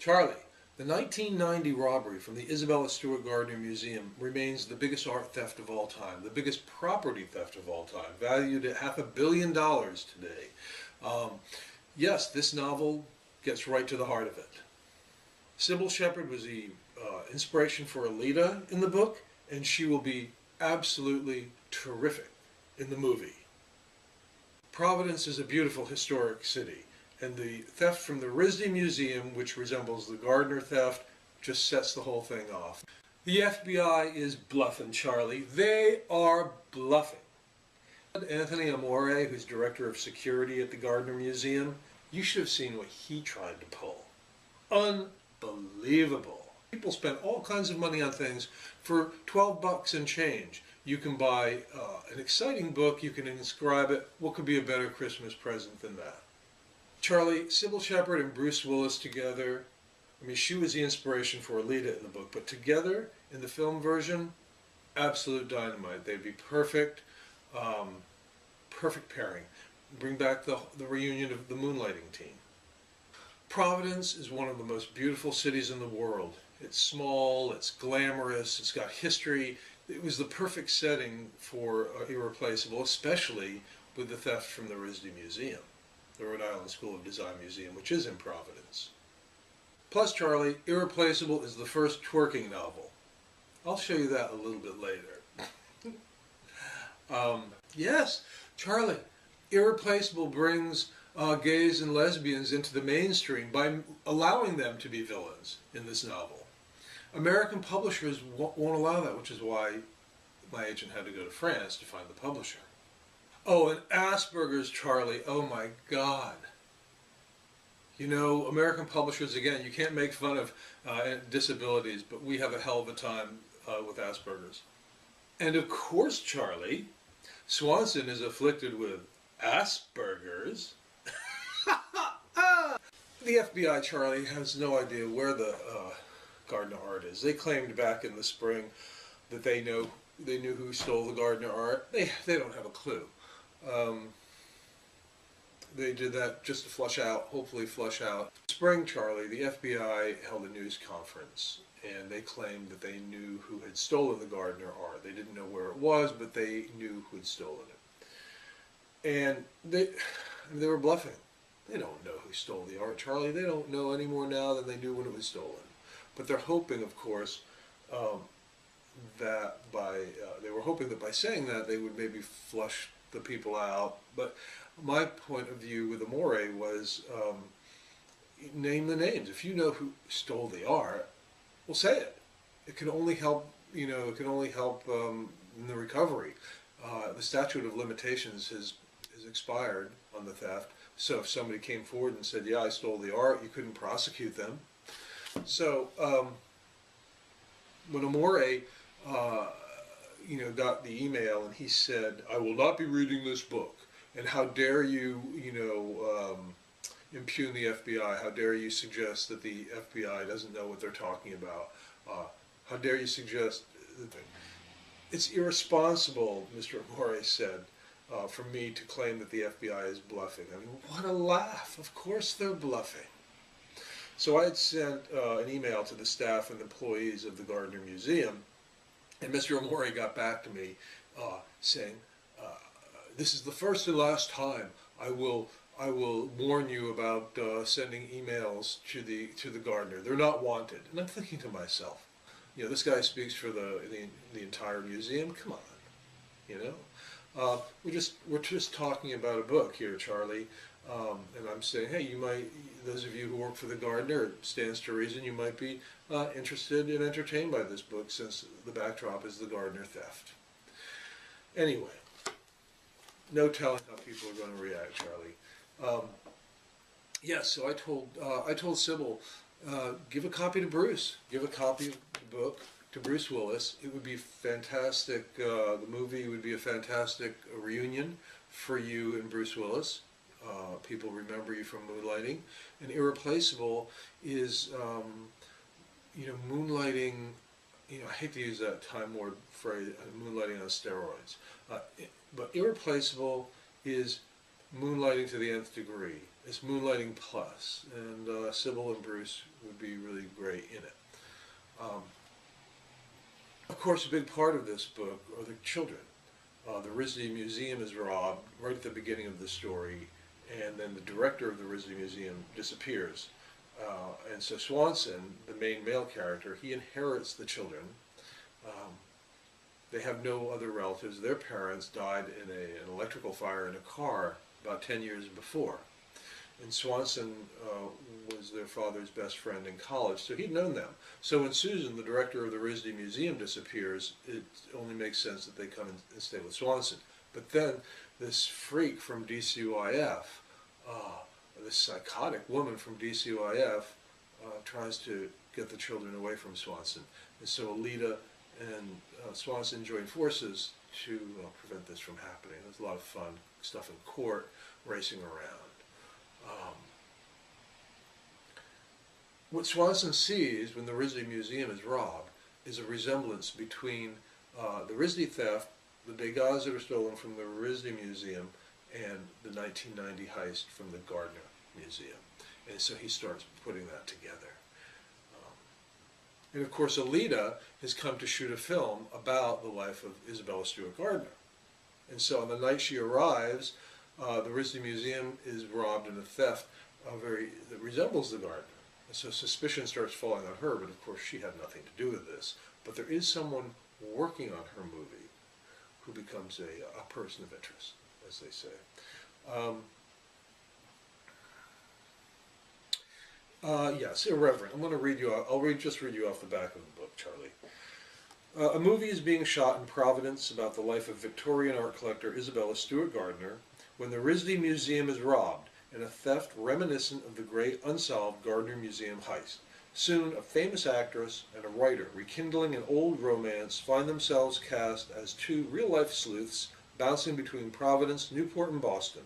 Charlie, the 1990 robbery from the Isabella Stewart Gardner Museum remains the biggest art theft of all time, the biggest property theft of all time, valued at $500 million today. Yes, this novel gets right to the heart of it. Sybil Shepherd was the inspiration for Alita in the book, and she will be absolutely terrific in the movie. Providence is a beautiful historic city, and the theft from the RISD Museum, which resembles the Gardner theft, just sets the whole thing off. The FBI is bluffing, Charlie. They are bluffing. Anthony Amore, who's director of security at the Gardner Museum, you should have seen what he tried to pull. Unbelievable. People spend all kinds of money on things for 12 bucks and change. You can buy an exciting book, you can inscribe it. What could be a better Christmas present than that? Charlie, Sybil Shepherd and Bruce Willis together, I mean, she was the inspiration for Alita in the book, but together in the film version, absolute dynamite. They'd be perfect, perfect pairing. Bring back the reunion of the moonlighting team. Providence is one of the most beautiful cities in the world. It's small, it's glamorous, it's got history. It was the perfect setting for Irreplaceable, especially with the theft from the RISD Museum, the Rhode Island School of Design Museum, which is in Providence. Plus, Charlie, Irreplaceable is the first twerking novel. I'll show you that a little bit later. Yes, Charlie, Irreplaceable brings gays and lesbians into the mainstream by allowing them to be villains in this novel. American publishers won't allow that, which is why my agent had to go to France to find the publisher. Oh, and Asperger's, Charlie, oh my God. You know, American publishers, again, you can't make fun of disabilities, but we have a hell of a time with Asperger's. And of course, Charlie, Swanson is afflicted with Asperger's. The FBI, Charlie, has no idea where the Gardner art is. They claimed back in the spring that they knew who stole the Gardner art. They don't have a clue. They did that just to hopefully flush out. Spring, Charlie, the FBI held a news conference, and they claimed that they knew who had stolen the Gardner art. They didn't know where it was, but they knew who had stolen it. And they were bluffing. They don't know who stole the art, Charlie. They don't know any more now than they knew when it was stolen. But they're hoping, of course, that they were hoping that by saying that they would maybe flush the people out. But my point of view with Amore was name the names. If you know who stole the art, well, say it. It can only help. You know, it can only help in the recovery. The statute of limitations has expired on the theft. So if somebody came forward and said, "Yeah, I stole the art," you couldn't prosecute them. So when Amore, got the email and he said, "I will not be reading this book," and how dare you, impugn the FBI? How dare you suggest that the FBI doesn't know what they're talking about? How dare you suggest? It's irresponsible, Mr. Amore said, for me to claim that the FBI is bluffing. I mean, what a laugh! Of course they're bluffing. So I had sent an email to the staff and employees of the Gardner Museum, and Mr. Amore got back to me saying, "This is the first and last time I will warn you about sending emails to the Gardner. They're not wanted." And I'm thinking to myself, this guy speaks for the entire museum. Come on, we're just talking about a book here, Charlie. And I'm saying, hey, those of you who work for the Gardner, it stands to reason you might be interested and entertained by this book, since the backdrop is the Gardner theft. Anyway, no telling how people are going to react, Charlie. Yes, so I told Sybil, give a copy to Bruce. Give a copy of the book to Bruce Willis. It would be fantastic. The movie would be a fantastic reunion for you and Bruce Willis. People remember you from Moonlighting. And Irreplaceable is, moonlighting, I hate to use that Time Lord phrase, moonlighting on steroids. But Irreplaceable is moonlighting to the nth degree. It's moonlighting plus, and Sybil and Bruce would be really great in it. Of course, a big part of this book are the children. The Risley Museum is robbed right at the beginning of the story, and then the director of the Risley Museum disappears. And so Swanson, the main male character, he inherits the children. They have no other relatives. Their parents died in an electrical fire in a car about 10 years before. And Swanson was their father's best friend in college, so he'd known them. So when Susan, the director of the Risley Museum, disappears, it only makes sense that they come and stay with Swanson. But then this freak from DCYF, this psychotic woman from DCYF, tries to get the children away from Swanson. And so Alida and Swanson join forces to prevent this from happening. There's a lot of fun stuff in court, racing around. What Swanson sees when the Risley Museum is robbed is a resemblance between the Risley theft, the Degas that are stolen from the Risley Museum, and the 1990 heist from the Gardner Museum. And so he starts putting that together. And of course, Alida has come to shoot a film about the life of Isabella Stewart Gardner. And so on the night she arrives, the Risley Museum is robbed in a theft that resembles the Gardner. And so suspicion starts falling on her, but of course she had nothing to do with this. But there is someone working on her movie who becomes a person of interest, as they say. Yes, irreverent. I'm going to read you. Just read you off the back of the book, Charlie. A movie is being shot in Providence about the life of Victorian art collector Isabella Stewart Gardner when the Risley Museum is robbed in a theft reminiscent of the great unsolved Gardner Museum heist. Soon, a famous actress and a writer rekindling an old romance find themselves cast as two real-life sleuths bouncing between Providence, Newport, and Boston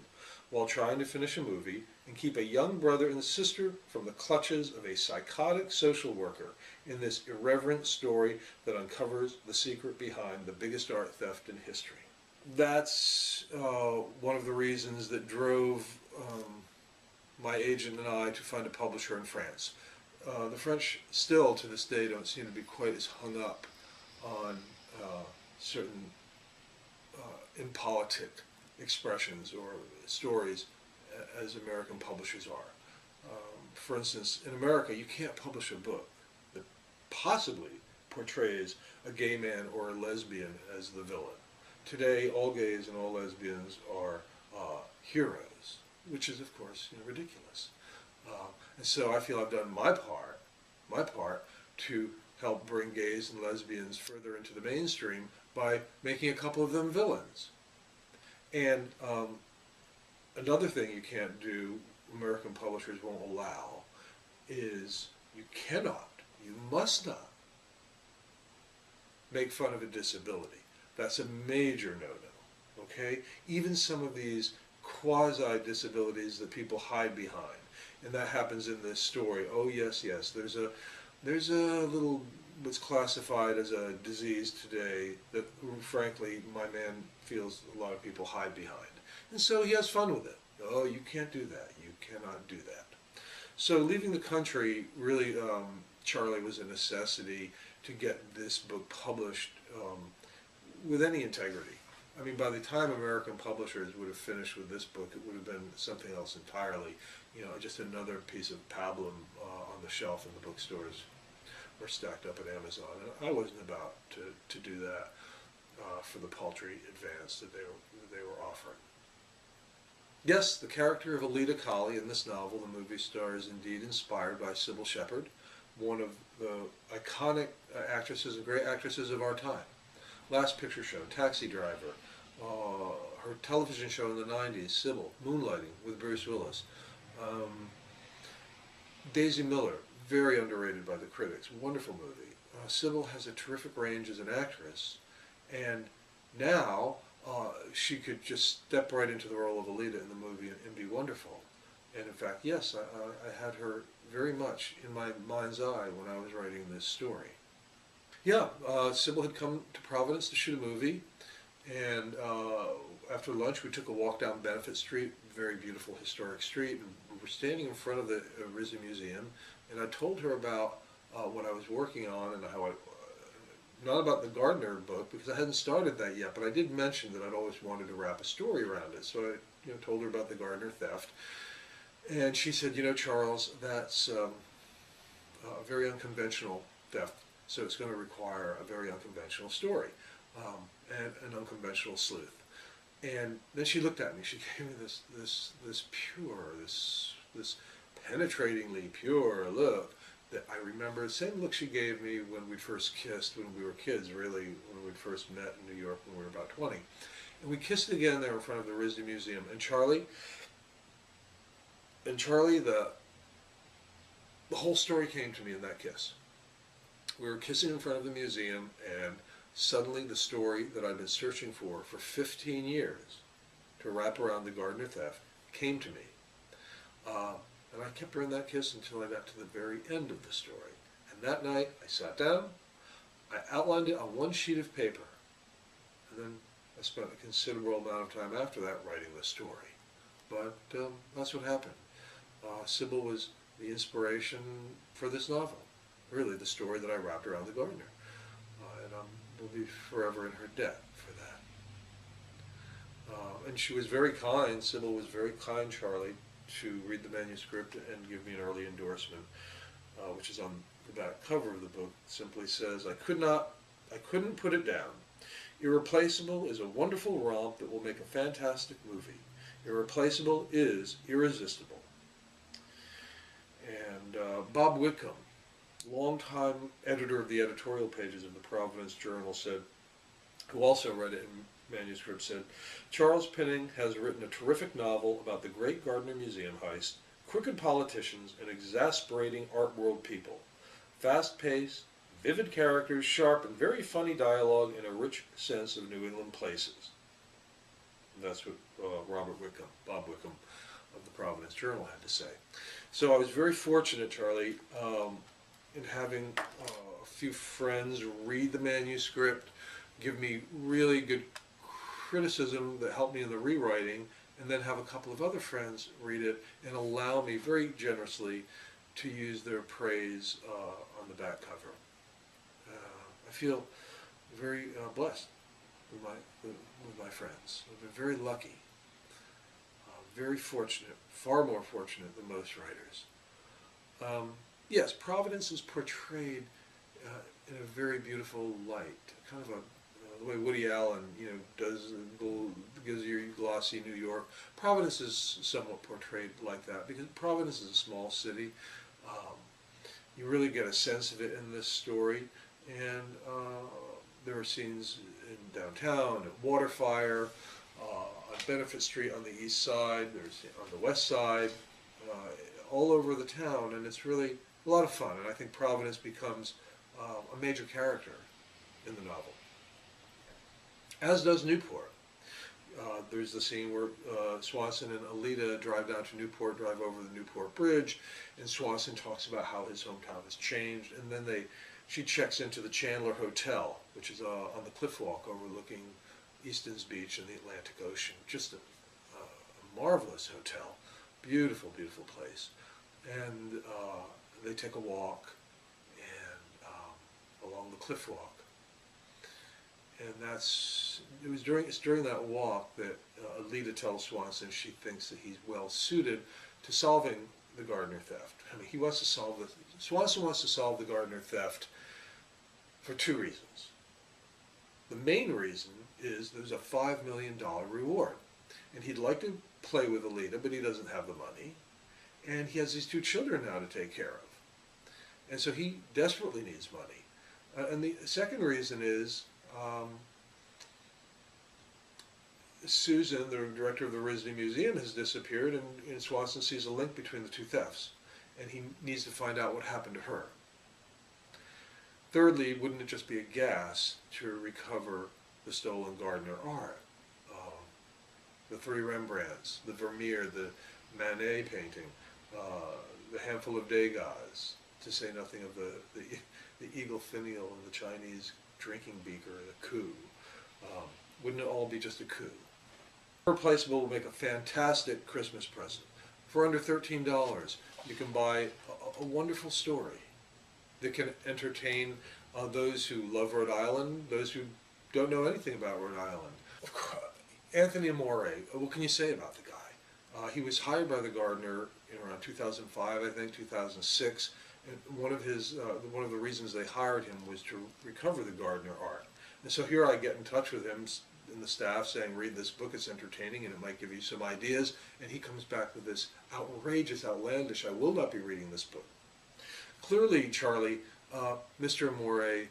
while trying to finish a movie and keep a young brother and sister from the clutches of a psychotic social worker in this irreverent story that uncovers the secret behind the biggest art theft in history. That's one of the reasons that drove my agent and I to find a publisher in France. The French still, to this day, don't seem to be quite as hung up on certain impolitic expressions or stories as American publishers are. For instance, in America, you can't publish a book that possibly portrays a gay man or a lesbian as the villain. Today, all gays and all lesbians are heroes, which is, of course, ridiculous. And so I feel I've done my part to help bring gays and lesbians further into the mainstream by making a couple of them villains. And another thing you can't do, American publishers won't allow, is you must not make fun of a disability. That's a major no-no, okay? Even some of these quasi-disabilities that people hide behind. And that happens in this story. Oh, yes, there's a little, what's classified as a disease today that, frankly, my man feels a lot of people hide behind. And so he has fun with it. Oh, you can't do that. You cannot do that. So leaving the country, really, Charlie, was a necessity to get this book published with any integrity. I mean, by the time American publishers would have finished with this book, it would have been something else entirely. Just another piece of pablum on the shelf in the bookstores or stacked up at Amazon. And I wasn't about to do that for the paltry advance that they were offering. Yes, the character of Alida Colley in this novel, the movie star, is indeed inspired by Sybil Shepherd, one of the iconic actresses and great actresses of our time. Last Picture Show, Taxi Driver, her television show in the 90s, Sybil, Moonlighting with Bruce Willis. Daisy Miller, very underrated by the critics, wonderful movie. Sybil has a terrific range as an actress, and now she could just step right into the role of Alida in the movie and be wonderful. And in fact, yes, I had her very much in my mind's eye when I was writing this story. Yeah, Sybil had come to Providence to shoot a movie, and after lunch we took a walk down Benefit Street, very beautiful historic street, and we were standing in front of the RISD Museum, and I told her about what I was working on and how I, not about the Gardner book because I hadn't started that yet, but I did mention that I'd always wanted to wrap a story around it. So I told her about the Gardner theft, and she said, Charles, that's a very unconventional theft, so it's going to require a very unconventional story and an unconventional sleuth. And then she looked at me. She gave me this pure, this penetratingly pure look that I remember. The same look she gave me when we first kissed, when we were kids, really, when we first met in New York when we were about 20. And we kissed again there in front of the RISD Museum. And Charlie, the whole story came to me in that kiss. We were kissing in front of the museum, and suddenly the story that I'd been searching for 15 years to wrap around the Gardner theft came to me. And I kept her in that kiss until I got to the very end of the story. And that night, I sat down, I outlined it on one sheet of paper, and then I spent a considerable amount of time after that writing the story. But that's what happened. Sybil was the inspiration for this novel, really the story that I wrapped around the Gardner. And will be forever in her debt for that. And she was very kind, Sybil was very kind, Charlie, to read the manuscript and give me an early endorsement, which is on the back cover of the book. It simply says, I couldn't put it down. Irreplaceable is a wonderful romp that will make a fantastic movie. Irreplaceable is irresistible. And Bob Whitcomb, longtime editor of the editorial pages of the Providence Journal, said, who also read it in manuscript, said, Charles Pinning has written a terrific novel about the great Gardner Museum heist, crooked politicians, and exasperating art world people. Fast-paced, vivid characters, sharp and very funny dialogue, and a rich sense of New England places. And that's what Bob Whitcomb of the Providence Journal had to say. So I was very fortunate, Charlie, in having a few friends read the manuscript, give me really good criticism that helped me in the rewriting, and then have a couple of other friends read it and allow me very generously to use their praise on the back cover. I feel very blessed with my friends. I've been very lucky, very fortunate, far more fortunate than most writers. Yes, Providence is portrayed in a very beautiful light, kind of the way Woody Allen, gives you glossy New York. Providence is somewhat portrayed like that because Providence is a small city. You really get a sense of it in this story, and there are scenes in downtown, at Waterfire, on Benefit Street on the east side, there's on the west side, all over the town, and it's really a lot of fun, and I think Providence becomes a major character in the novel. As does Newport. There's the scene where Swanson and Alita drive down to Newport, drive over the Newport Bridge, and Swanson talks about how his hometown has changed, and then she checks into the Chandler Hotel, which is on the cliff walk overlooking Easton's Beach and the Atlantic Ocean. Just a marvelous hotel. Beautiful, beautiful place. And they take a walk and along the cliff walk. And it's during that walk that Alita tells Swanson she thinks that he's well suited to solving the Gardner theft. I mean, Swanson wants to solve the Gardner theft for two reasons. The main reason is there's a $5 million reward. And he'd like to play with Alita, but he doesn't have the money. And he has these two children now to take care of. And so he desperately needs money. And the second reason is Susan, the director of the RISD Museum, has disappeared, and Swanson sees a link between the two thefts, and he needs to find out what happened to her. Thirdly, wouldn't it just be a gas to recover the stolen Gardner art? The three Rembrandts, the Vermeer, the Manet painting, the handful of Degas, to say nothing of the eagle finial and the Chinese drinking beaker, the coup. Wouldn't it all be just a coup? Irreplaceable will make a fantastic Christmas present. For under $13, you can buy a wonderful story that can entertain those who love Rhode Island, those who don't know anything about Rhode Island. Anthony Amore, what can you say about the guy? He was hired by the Gardner in around 2005, I think, 2006. And one of the reasons they hired him was to recover the Gardner art. And so here I get in touch with him and the staff saying, read this book, it's entertaining and it might give you some ideas. And he comes back with this outrageous, outlandish, I will not be reading this book. Clearly, Charlie, Mr. Amore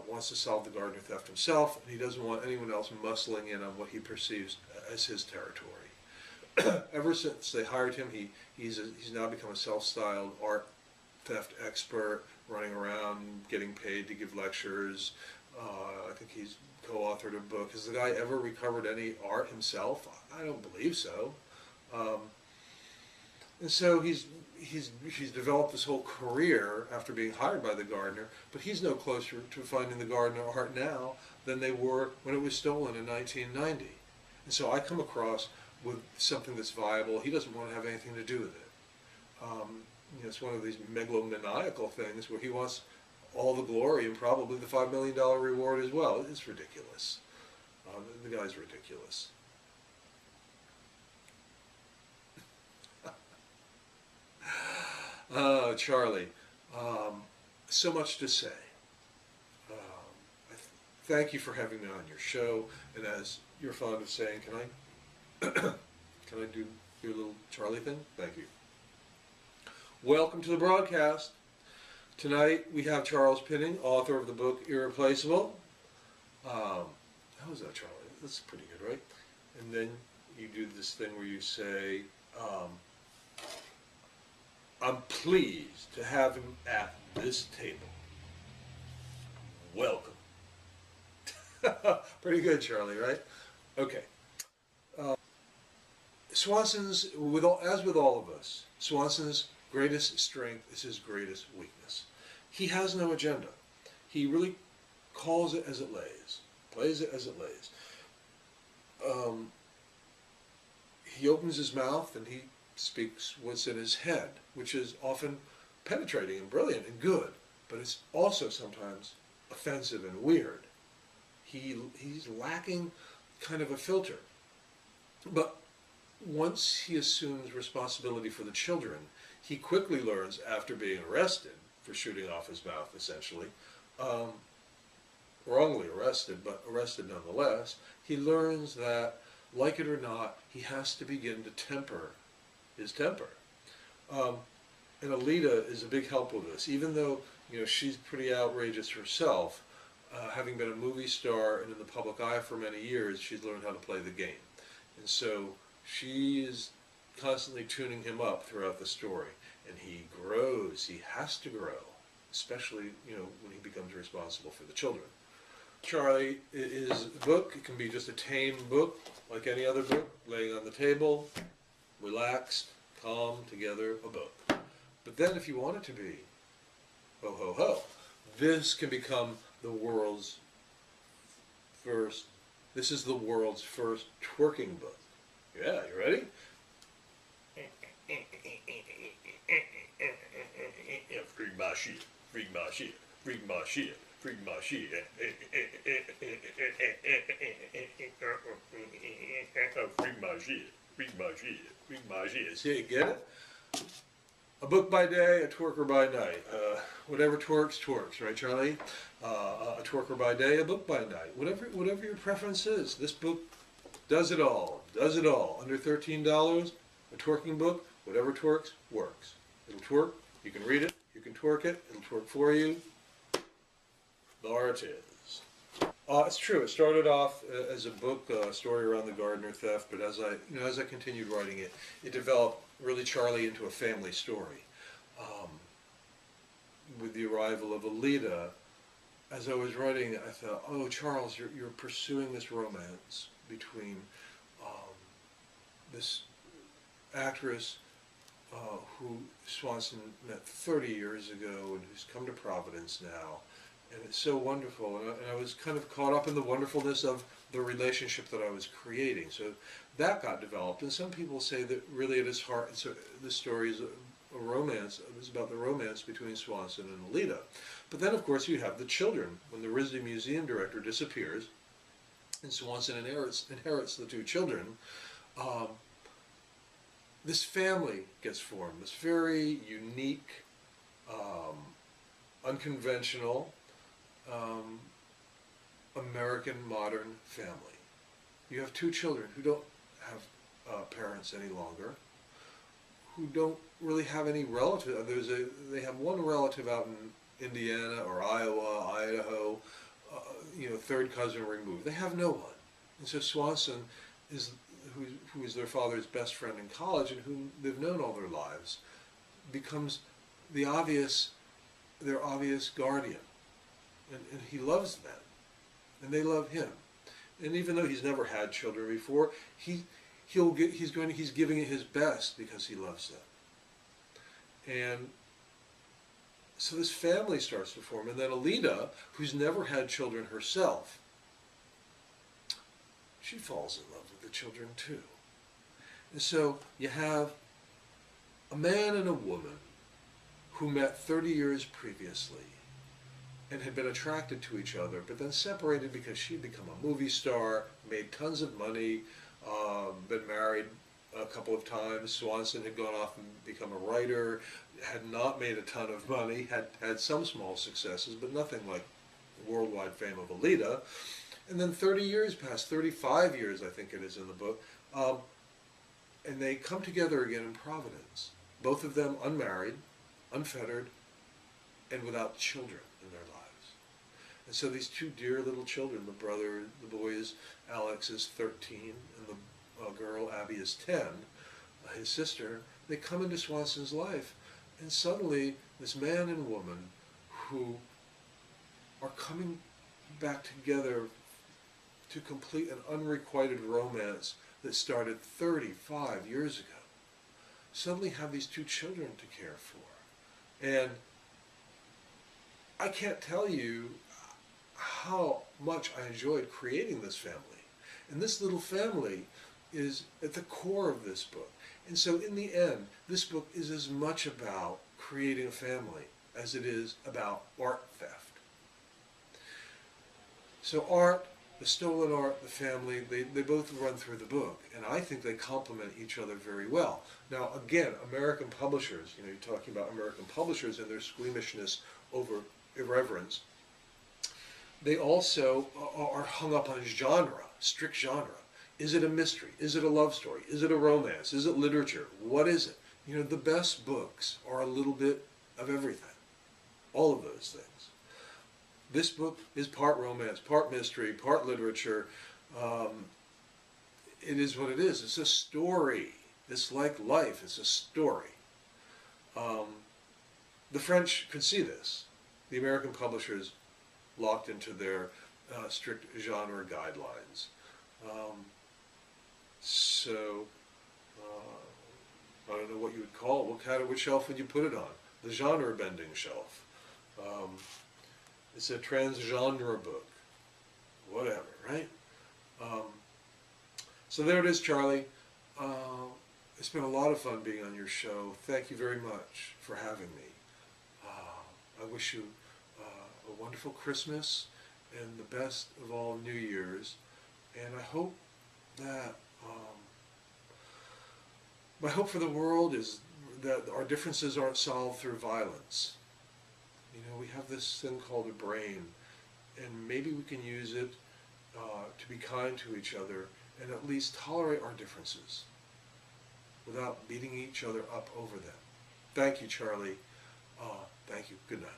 wants to solve the Gardner theft himself, and he doesn't want anyone else muscling in on what he perceives as his territory. Ever since they hired him, he's now become a self-styled art theft expert, running around, getting paid to give lectures. I think he's co-authored a book. Has the guy ever recovered any art himself? I don't believe so. And so he's developed this whole career after being hired by the Gardner, but he's no closer to finding the Gardner art now than they were when it was stolen in 1990. And so I come across with something that's viable. He doesn't want to have anything to do with it. It's one of these megalomaniacal things where he wants all the glory and probably the $5 million reward as well. It's ridiculous. The guy's ridiculous. Charlie, so much to say. Thank you for having me on your show, and as you're fond of saying, can I do your little Charlie thing? Thank you. Welcome to the broadcast. Tonight we have Charles Pinning, author of the book Irreplaceable. How was that, Charlie? That's pretty good, right? And then you do this thing where you say, I'm pleased to have him at this table. Welcome. Pretty good, Charlie, right? Okay. Swanson's, as with all of us, Swanson's greatest strength is his greatest weakness. He has no agenda. He really calls it as it lays, plays it as it lays. He opens his mouth and he speaks what's in his head, which is often penetrating and brilliant and good, but it's also sometimes offensive and weird. He's lacking kind of a filter. But once he assumes responsibility for the children, he quickly learns, after being arrested for shooting off his mouth, essentially, wrongly arrested, but arrested nonetheless, he learns that, like it or not, he has to begin to temper his temper. And Alita is a big help with this, even though she's pretty outrageous herself. Having been a movie star and in the public eye for many years, she's learned how to play the game. And so she is constantly tuning him up throughout the story. And he grows, he has to grow, especially when he becomes responsible for the children. Charlie is a book. It can be just a tame book, like any other book, laying on the table, relaxed, calm, together, a book. But then if you want it to be, ho ho ho, this can become the world's first, this is the world's first twerking book. Yeah, you ready? Freak my shit, freak my shit, freak my shit, freak my shit. Freak my shit, freak my shit, freak my shit. See, get it? A book by day, a twerker by night. Whatever twerks, twerks, right, Charlie? A twerker by day, a book by night. Whatever your preference is. This book does it all. Does it all. Under $13, a twerking book. Whatever twerks, works. It'll twerk. You can read it. You can twerk it. It'll twerk for you. There it is. It's true. It started off as a book, a story around the Gardner theft, but as I continued writing it, it developed really, Charlie, into a family story. With the arrival of Alita, as I was writing it, I thought, oh, Charles, you're pursuing this romance between this actress who Swanson met 30 years ago and who's come to Providence now, and it's so wonderful. And I was kind of caught up in the wonderfulness of the relationship that I was creating. So that got developed. And some people say that really at its heart, this story is a romance. It's about the romance between Swanson and Alida. But then, of course, you have the children. When the RISD museum director disappears, and Swanson inherits the two children, this family gets formed. This very unique, unconventional, American modern family. You have two children who don't have parents any longer, who don't really have any relative. They have one relative out in Indiana or Iowa, Idaho, third cousin removed. They have no one. And so Swanson is who is their father's best friend in college and whom they've known all their lives, becomes their obvious guardian. And he loves them, and they love him. And even though he's never had children before, he's giving it his best because he loves them. And so this family starts to form. And then Alida, who's never had children herself, she falls in love with the children too. And so you have a man and a woman who met 30 years previously and had been attracted to each other, but then separated because she'd become a movie star, made tons of money, been married a couple of times. Swanson had gone off and become a writer, had not made a ton of money, had some small successes, but nothing like worldwide fame of Alida. And then 30 years passed, 35 years I think it is in the book, and they come together again in Providence. Both of them unmarried, unfettered, and without children in their lives. And so these two dear little children, the boy is, Alex is 13, and the girl, Abby, is 10, his sister, they come into Swanson's life, and suddenly this man and woman who are coming back together to complete an unrequited romance that started 35 years ago, suddenly have these two children to care for. And I can't tell you how much I enjoyed creating this family. And this little family is at the core of this book. And so in the end, this book is as much about creating a family as it is about art theft. So art, the stolen art, the family, they both run through the book, and I think they complement each other very well. Now again, American publishers, you're talking about American publishers and their squeamishness over irreverence, they also are hung up on genre, strict genre. Is it a mystery? Is it a love story? Is it a romance? Is it literature? What is it? The best books are a little bit of everything. All of those things. This book is part romance, part mystery, part literature. It is what it is. It's a story. It's like life. It's a story. The French could see this. The American publishers locked into their strict genre guidelines. So I don't know what you would call it. What shelf would you put it on? The genre-bending shelf. It's a transgenre book. Whatever, right? So there it is, Charlie. It's been a lot of fun being on your show. Thank you very much for having me. I wish you a wonderful Christmas and the best of all New Year's. And I hope that my hope for the world is that our differences aren't solved through violence. We have this thing called a brain, and maybe we can use it to be kind to each other and at least tolerate our differences without beating each other up over them. Thank you, Charlie. Thank you. Good night.